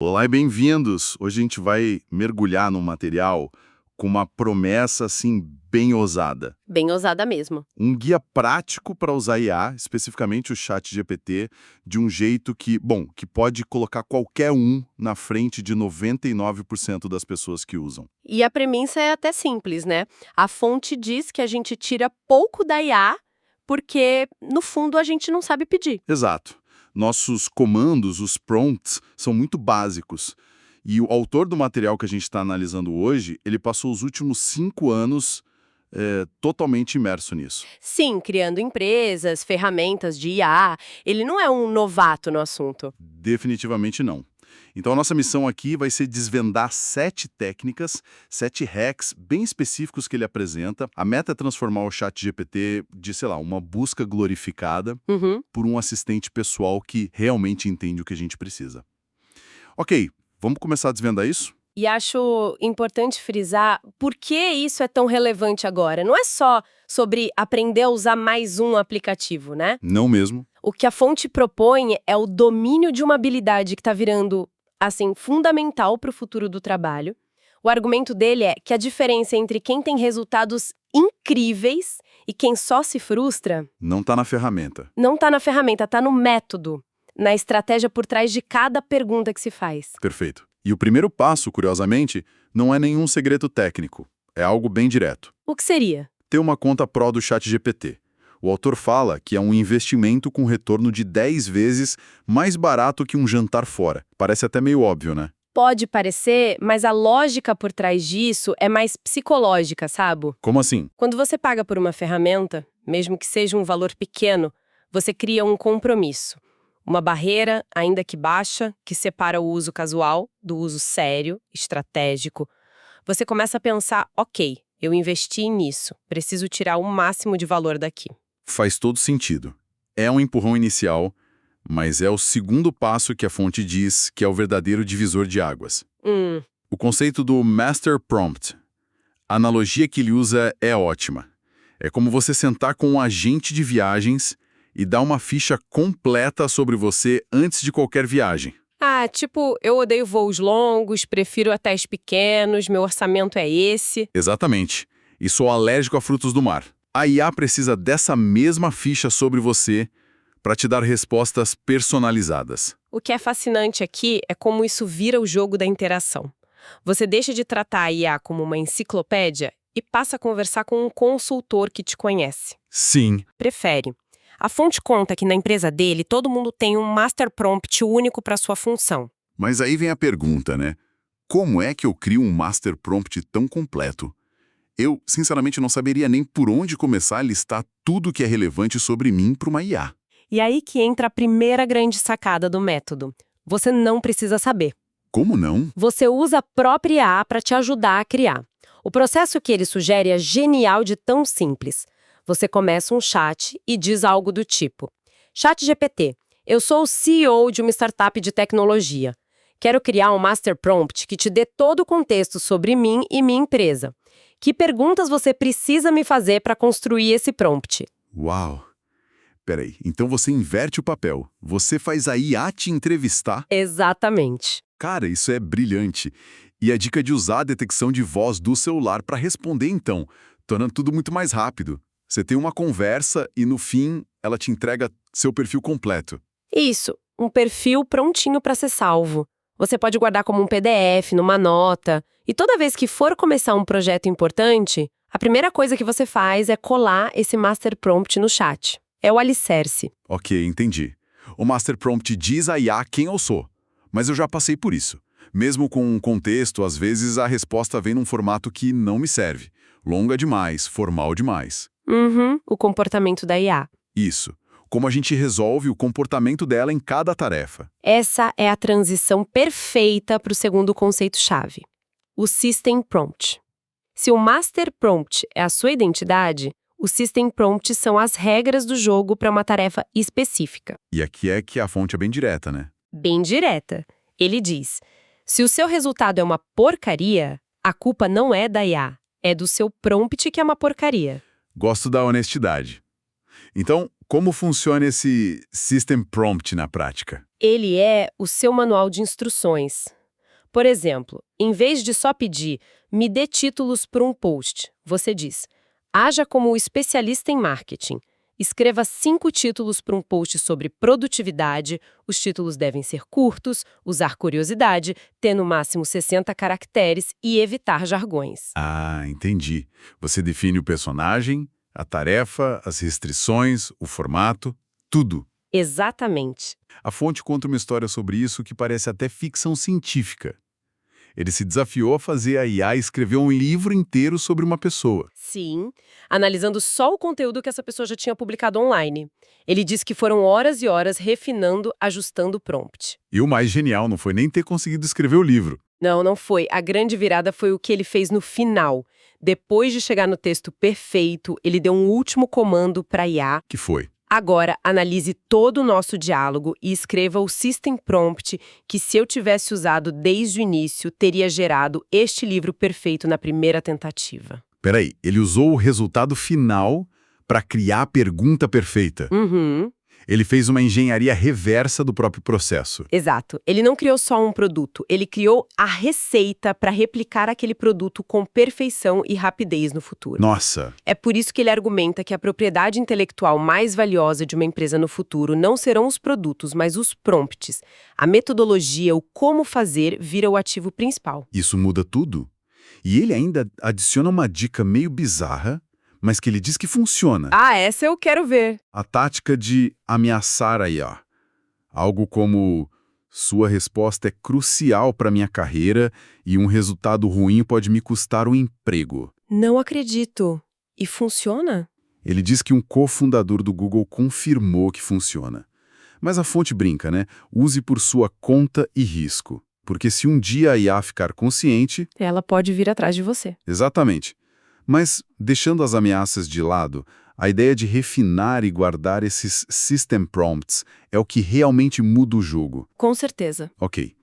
Olá e bem-vindos! Hoje a gente vai mergulhar num material com uma promessa, assim, bem ousada. Bem ousada mesmo. Um guia prático para usar IA, especificamente o ChatGPT, de um jeito que pode colocar qualquer um na frente de 99% das pessoas que usam. E a premissa é até simples, né? A fonte diz que a gente tira pouco da IA porque, no fundo, a gente não sabe pedir. Exato. Nossos comandos, os prompts, são muito básicos. E o autor do material que a gente está analisando hoje, ele passou os últimos 5 anos totalmente imerso nisso. Sim, criando empresas, ferramentas de IA. Ele não é um novato no assunto. Definitivamente não. Então a nossa missão aqui vai ser desvendar 7 técnicas, 7 hacks bem específicos que ele apresenta. A meta é transformar o ChatGPT de, sei lá, uma busca glorificada Uhum. por um assistente pessoal que realmente entende o que a gente precisa. Ok, vamos começar a desvendar isso? E acho importante frisar por que isso é tão relevante agora. Não é só sobre aprender a usar mais um aplicativo, né? Não mesmo. O que a fonte propõe é o domínio de uma habilidade que está virando, assim, fundamental para o futuro do trabalho. O argumento dele é que a diferença entre quem tem resultados incríveis e quem só se frustra Não está na ferramenta. não está na ferramenta, está no método, na estratégia por trás de cada pergunta que se faz. Perfeito. E o primeiro passo, curiosamente, não é nenhum segredo técnico. É algo bem direto. O que seria? Ter uma conta Pro do ChatGPT. O autor fala que é um investimento com retorno de 10 vezes mais barato que um jantar fora. Parece até meio óbvio, né? Pode parecer, mas a lógica por trás disso é mais psicológica, sabe? Como assim? Quando você paga por uma ferramenta, mesmo que seja um valor pequeno, você cria um compromisso. Uma barreira, ainda que baixa, que separa o uso casual do uso sério, estratégico. Você começa a pensar, ok, eu investi nisso, preciso tirar o máximo de valor daqui. Faz todo sentido. É um empurrão inicial, mas é o segundo passo que a fonte diz que é o verdadeiro divisor de águas. O conceito do Master Prompt. A analogia que ele usa é ótima. É como você sentar com um agente de viagens e dar uma ficha completa sobre você antes de qualquer viagem. Ah, tipo, eu odeio voos longos, prefiro hotéis pequenos, meu orçamento é esse. Exatamente. E sou alérgico a frutos do mar. A IA precisa dessa mesma ficha sobre você para te dar respostas personalizadas. O que é fascinante aqui é como isso vira o jogo da interação. Você deixa de tratar a IA como uma enciclopédia e passa a conversar com um consultor que te conhece. Sim. Prefere. A fonte conta que na empresa dele todo mundo tem um master prompt único para sua função. Mas aí vem a pergunta, né? Como é que eu crio um master prompt tão completo? Eu, sinceramente, não saberia nem por onde começar a listar tudo que é relevante sobre mim para uma IA. E aí que entra a primeira grande sacada do método. Você não precisa saber. Como não? Você usa a própria IA para te ajudar a criar. O processo que ele sugere é genial de tão simples. Você começa um chat e diz algo do tipo: ChatGPT, eu sou o CEO de uma startup de tecnologia. Quero criar um master prompt que te dê todo o contexto sobre mim e minha empresa. Que perguntas você precisa me fazer para construir esse prompt? Uau! Peraí, então você inverte o papel. Você faz a IA te entrevistar? Exatamente. Cara, isso é brilhante. E a dica de usar a detecção de voz do celular para responder, então, tornando tudo muito mais rápido. Você tem uma conversa e, no fim, ela te entrega seu perfil completo. Isso, um perfil prontinho para ser salvo. Você pode guardar como um PDF, numa nota. E toda vez que for começar um projeto importante, a primeira coisa que você faz é colar esse master prompt no chat. É o alicerce. Ok, entendi. O Master Prompt diz a IA quem eu sou, mas eu já passei por isso. Mesmo com um contexto, às vezes a resposta vem num formato que não me serve. Longa demais, formal demais. O comportamento da IA. Isso. Como a gente resolve o comportamento dela em cada tarefa. Essa é a transição perfeita para o segundo conceito-chave. O System Prompt. Se o Master Prompt é a sua identidade, o System Prompt são as regras do jogo para uma tarefa específica. E aqui é que a fonte é bem direta, né? Bem direta. Ele diz: se o seu resultado é uma porcaria, a culpa não é da IA, é do seu prompt que é uma porcaria. Gosto da honestidade. Então, como funciona esse System Prompt na prática? Ele é o seu manual de instruções. Por exemplo, em vez de só pedir "me dê títulos para um post", você diz: haja como especialista em marketing. Escreva 5 títulos para um post sobre produtividade. Os títulos devem ser curtos, usar curiosidade, ter no máximo 60 caracteres e evitar jargões. Ah, entendi. Você define o personagem, a tarefa, as restrições, o formato, tudo. Exatamente. A fonte conta uma história sobre isso que parece até ficção científica. Ele se desafiou a fazer a IA escrever um livro inteiro sobre uma pessoa. Sim, analisando só o conteúdo que essa pessoa já tinha publicado online. Ele disse que foram horas e horas refinando, ajustando o prompt. E o mais genial não foi nem ter conseguido escrever o livro. Não, não foi. A grande virada foi o que ele fez no final. Depois de chegar no texto perfeito, ele deu um último comando para a IA. Que foi? Agora, analise todo o nosso diálogo e escreva o System Prompt que, se eu tivesse usado desde o início, teria gerado este livro perfeito na primeira tentativa. Peraí, ele usou o resultado final para criar a pergunta perfeita. Uhum. Ele fez uma engenharia reversa do próprio processo. Exato. Ele não criou só um produto, ele criou a receita para replicar aquele produto com perfeição e rapidez no futuro. Nossa! É por isso que ele argumenta que a propriedade intelectual mais valiosa de uma empresa no futuro não serão os produtos, mas os prompts. A metodologia, o como fazer, vira o ativo principal. Isso muda tudo. E ele ainda adiciona uma dica meio bizarra, mas que ele diz que funciona. Ah, essa eu quero ver. A tática de ameaçar a IA. Algo como: sua resposta é crucial para minha carreira e um resultado ruim pode me custar um emprego. Não acredito. E funciona? Ele diz que um cofundador do Google confirmou que funciona. Mas a fonte brinca, né? Use por sua conta e risco. Porque se um dia a IA ficar consciente... Ela pode vir atrás de você. Exatamente. Mas, deixando as ameaças de lado, a ideia de refinar e guardar esses System Prompts é o que realmente muda o jogo. Com certeza. Ok.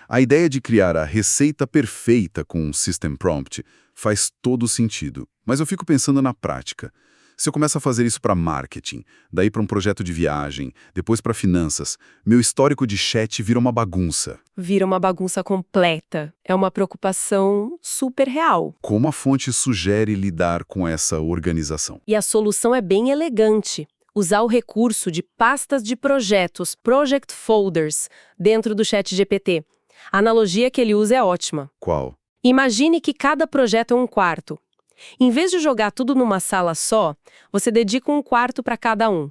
A ideia de criar a receita perfeita com um System Prompt faz todo sentido. Mas eu fico pensando na prática. Se eu começo a fazer isso para marketing, daí para um projeto de viagem, depois para finanças, meu histórico de chat vira uma bagunça. Vira uma bagunça completa. É uma preocupação super real. Como a fonte sugere lidar com essa organização? E a solução é bem elegante. Usar o recurso de pastas de projetos, Project Folders, dentro do ChatGPT. A analogia que ele usa é ótima. Qual? Imagine que cada projeto é um quarto. Em vez de jogar tudo numa sala só, você dedica um quarto para cada um.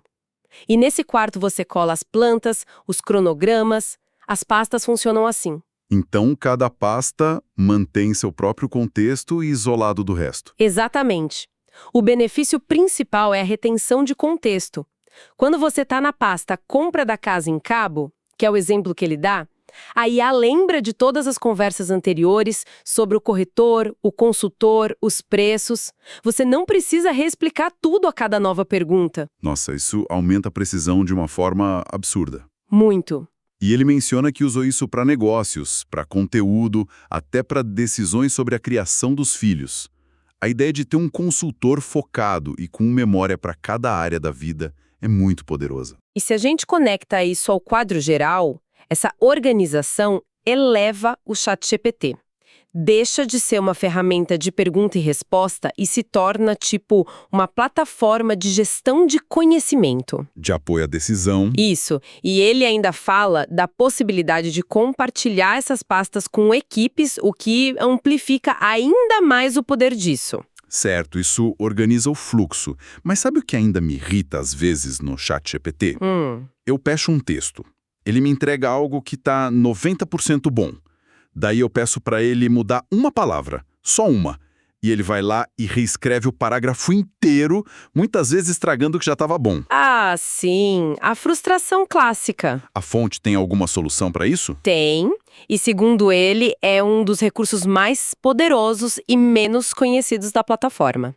E nesse quarto você cola as plantas, os cronogramas. As pastas funcionam assim. Então, cada pasta mantém seu próprio contexto e isolado do resto. Exatamente. O benefício principal é a retenção de contexto. Quando você está na pasta Compra da Casa em Cabo, que é o exemplo que ele dá, a IA lembra de todas as conversas anteriores sobre o corretor, o consultor, os preços. Você não precisa reexplicar tudo a cada nova pergunta. Nossa, isso aumenta a precisão de uma forma absurda. Muito. E ele menciona que usou isso para negócios, para conteúdo, até para decisões sobre a criação dos filhos. A ideia de ter um consultor focado e com memória para cada área da vida é muito poderosa. E se a gente conecta isso ao quadro geral, essa organização eleva o ChatGPT. Deixa de ser uma ferramenta de pergunta e resposta e se torna, tipo, uma plataforma de gestão de conhecimento. De apoio à decisão. Isso. E ele ainda fala da possibilidade de compartilhar essas pastas com equipes, o que amplifica ainda mais o poder disso. Certo, isso organiza o fluxo. Mas sabe o que ainda me irrita às vezes no ChatGPT? Eu peço um texto. Ele me entrega algo que está 90% bom. Daí eu peço para ele mudar uma palavra, só uma. E ele vai lá e reescreve o parágrafo inteiro, muitas vezes estragando o que já estava bom. Ah, sim. A frustração clássica. A fonte tem alguma solução para isso? Tem. E segundo ele, é um dos recursos mais poderosos e menos conhecidos da plataforma.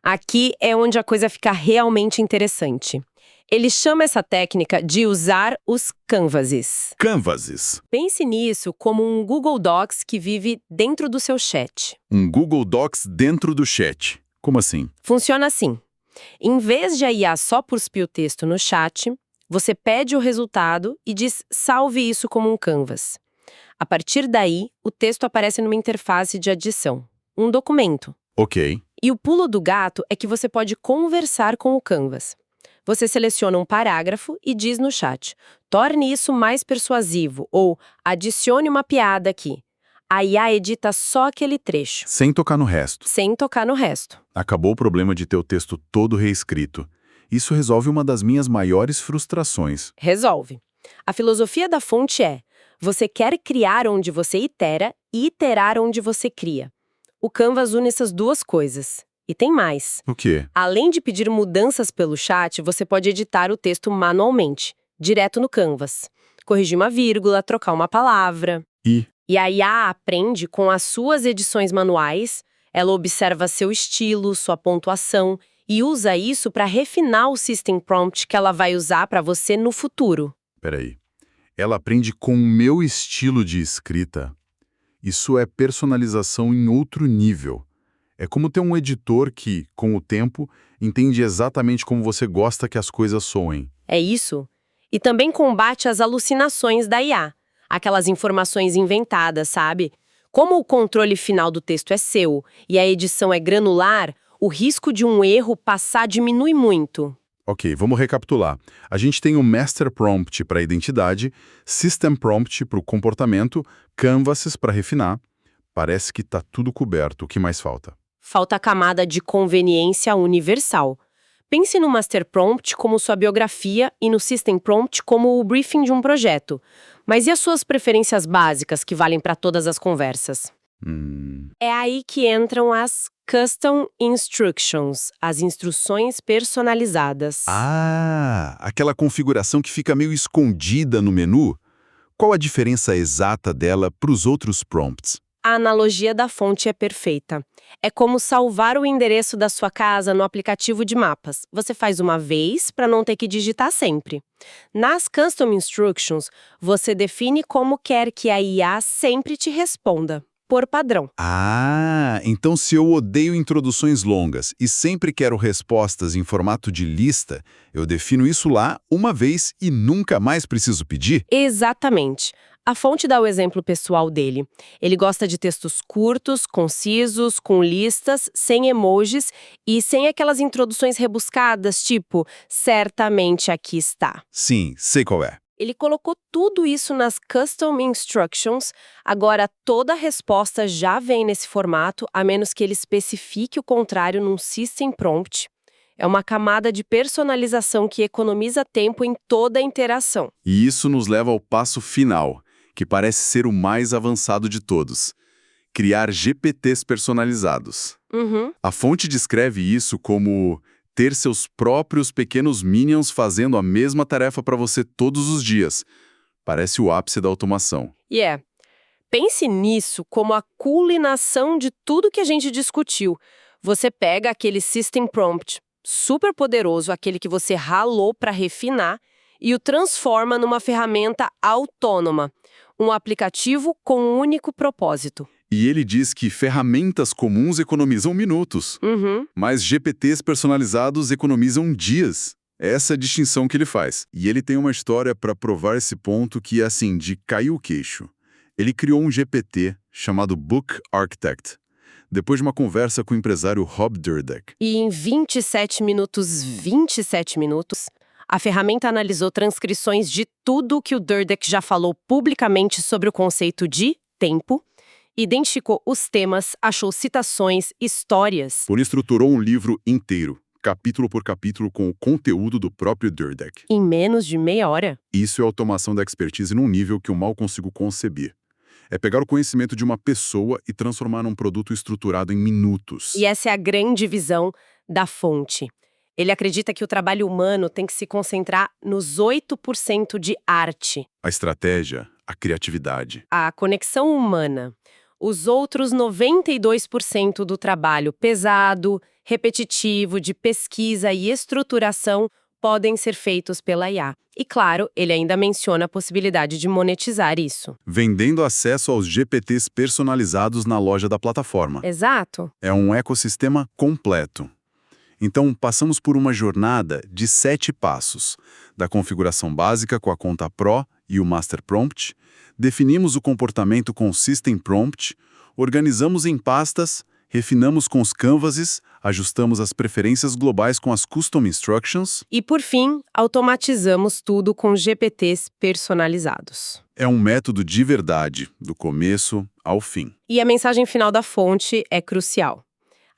Aqui é onde a coisa fica realmente interessante. Ele chama essa técnica de usar os canvases. Canvases. Pense nisso como um Google Docs que vive dentro do seu chat. Um Google Docs dentro do chat. Como assim? Funciona assim. Em vez de a IA só cuspir o texto no chat, você pede o resultado e diz salve isso como um canvas. A partir daí, o texto aparece numa interface de adição, um documento. Ok. E o pulo do gato é que você pode conversar com o canvas. Você seleciona um parágrafo e diz no chat, torne isso mais persuasivo ou adicione uma piada aqui. A IA edita só aquele trecho, Sem tocar no resto. sem tocar no resto. Acabou o problema de ter o texto todo reescrito. Isso resolve uma das minhas maiores frustrações. Resolve. A filosofia da fonte é, você quer criar onde você itera e iterar onde você cria. O Canvas une essas duas coisas. E tem mais. O quê? Além de pedir mudanças pelo chat, você pode editar o texto manualmente, direto no Canvas. Corrigir uma vírgula, trocar uma palavra. E a IA aprende com as suas edições manuais, ela observa seu estilo, sua pontuação e usa isso para refinar o System Prompt que ela vai usar para você no futuro. Peraí. Ela aprende com o meu estilo de escrita. Isso é personalização em outro nível. É como ter um editor que, com o tempo, entende exatamente como você gosta que as coisas soem. É isso. E também combate as alucinações da IA. Aquelas informações inventadas, sabe? Como o controle final do texto é seu e a edição é granular, o risco de um erro passar diminui muito. Ok, vamos recapitular. A gente tem o Master Prompt para a identidade, System Prompt para o comportamento, Canvases para refinar. Parece que está tudo coberto. O que mais falta? Falta a camada de conveniência universal. Pense no Master Prompt como sua biografia e no System Prompt como o briefing de um projeto. Mas e as suas preferências básicas que valem para todas as conversas? É aí que entram as Custom Instructions, as instruções personalizadas. Ah, aquela configuração que fica meio escondida no menu? Qual a diferença exata dela para os outros prompts? A analogia da fonte é perfeita. É como salvar o endereço da sua casa no aplicativo de mapas. Você faz uma vez para não ter que digitar sempre. Nas Custom Instructions, você define como quer que a IA sempre te responda, por padrão. Ah, então se eu odeio introduções longas e sempre quero respostas em formato de lista, eu defino isso lá uma vez e nunca mais preciso pedir? Exatamente. A fonte dá o exemplo pessoal dele. Ele gosta de textos curtos, concisos, com listas, sem emojis e sem aquelas introduções rebuscadas, tipo, certamente aqui está. Sim, sei qual é. Ele colocou tudo isso nas Custom Instructions, agora toda a resposta já vem nesse formato, a menos que ele especifique o contrário num System Prompt. É uma camada de personalização que economiza tempo em toda a interação. E isso nos leva ao passo final, que parece ser o mais avançado de todos: criar GPTs personalizados. A fonte descreve isso como ter seus próprios pequenos minions fazendo a mesma tarefa para você todos os dias. Parece o ápice da automação. Pense nisso como a culminação de tudo que a gente discutiu. Você pega aquele System Prompt super poderoso, aquele que você ralou para refinar, e o transforma numa ferramenta autônoma, um aplicativo com um único propósito. E ele diz que ferramentas comuns economizam minutos, mas GPTs personalizados economizam dias. Essa é a distinção que ele faz. E ele tem uma história para provar esse ponto que é assim, de cair o queixo. Ele criou um GPT chamado Book Architect, depois de uma conversa com o empresário Rob Dyrdek. E em 27 minutos, a ferramenta analisou transcrições de tudo que o Dyrdek já falou publicamente sobre o conceito de tempo, identificou os temas, achou citações, histórias. Ele estruturou um livro inteiro, capítulo por capítulo, com o conteúdo do próprio Dyrdek. Em menos de meia hora. Isso é automação da expertise num nível que eu mal consigo conceber. É pegar o conhecimento de uma pessoa e transformar num produto estruturado em minutos. E essa é a grande visão da fonte. Ele acredita que o trabalho humano tem que se concentrar nos 8% de arte. A estratégia, a criatividade. A conexão humana. Os outros 92% do trabalho pesado, repetitivo, de pesquisa e estruturação podem ser feitos pela IA. E claro, ele ainda menciona a possibilidade de monetizar isso. Vendendo acesso aos GPTs personalizados na loja da plataforma. Exato. É um ecossistema completo. Então, passamos por uma jornada de 7 passos, da configuração básica com a conta Pro e o Master Prompt, definimos o comportamento com o System Prompt, organizamos em pastas, refinamos com os canvases, ajustamos as preferências globais com as Custom Instructions. E, por fim, automatizamos tudo com GPTs personalizados. É um método de verdade, do começo ao fim. E a mensagem final da fonte é crucial.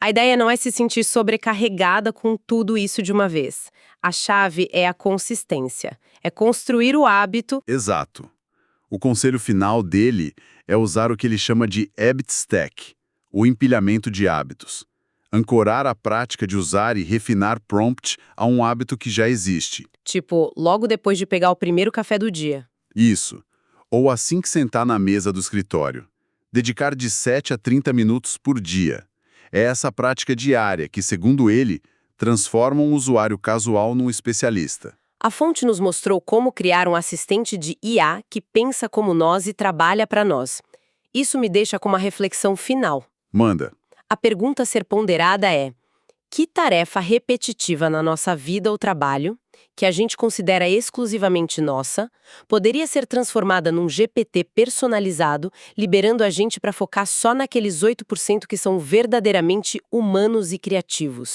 A ideia não é se sentir sobrecarregada com tudo isso de uma vez. A chave é a consistência. É construir o hábito. Exato. O conselho final dele é usar o que ele chama de habit stack, o empilhamento de hábitos. Ancorar a prática de usar e refinar prompt a um hábito que já existe. Tipo, logo depois de pegar o primeiro café do dia. Isso. Ou assim que sentar na mesa do escritório. Dedicar de 7 a 30 minutos por dia. É essa prática diária que, segundo ele, transforma um usuário casual num especialista. A fonte nos mostrou como criar um assistente de IA que pensa como nós e trabalha para nós. Isso me deixa com uma reflexão final. Manda. A pergunta a ser ponderada é: que tarefa repetitiva na nossa vida ou trabalho, que a gente considera exclusivamente nossa, poderia ser transformada num GPT personalizado, liberando a gente para focar só naqueles 8% que são verdadeiramente humanos e criativos?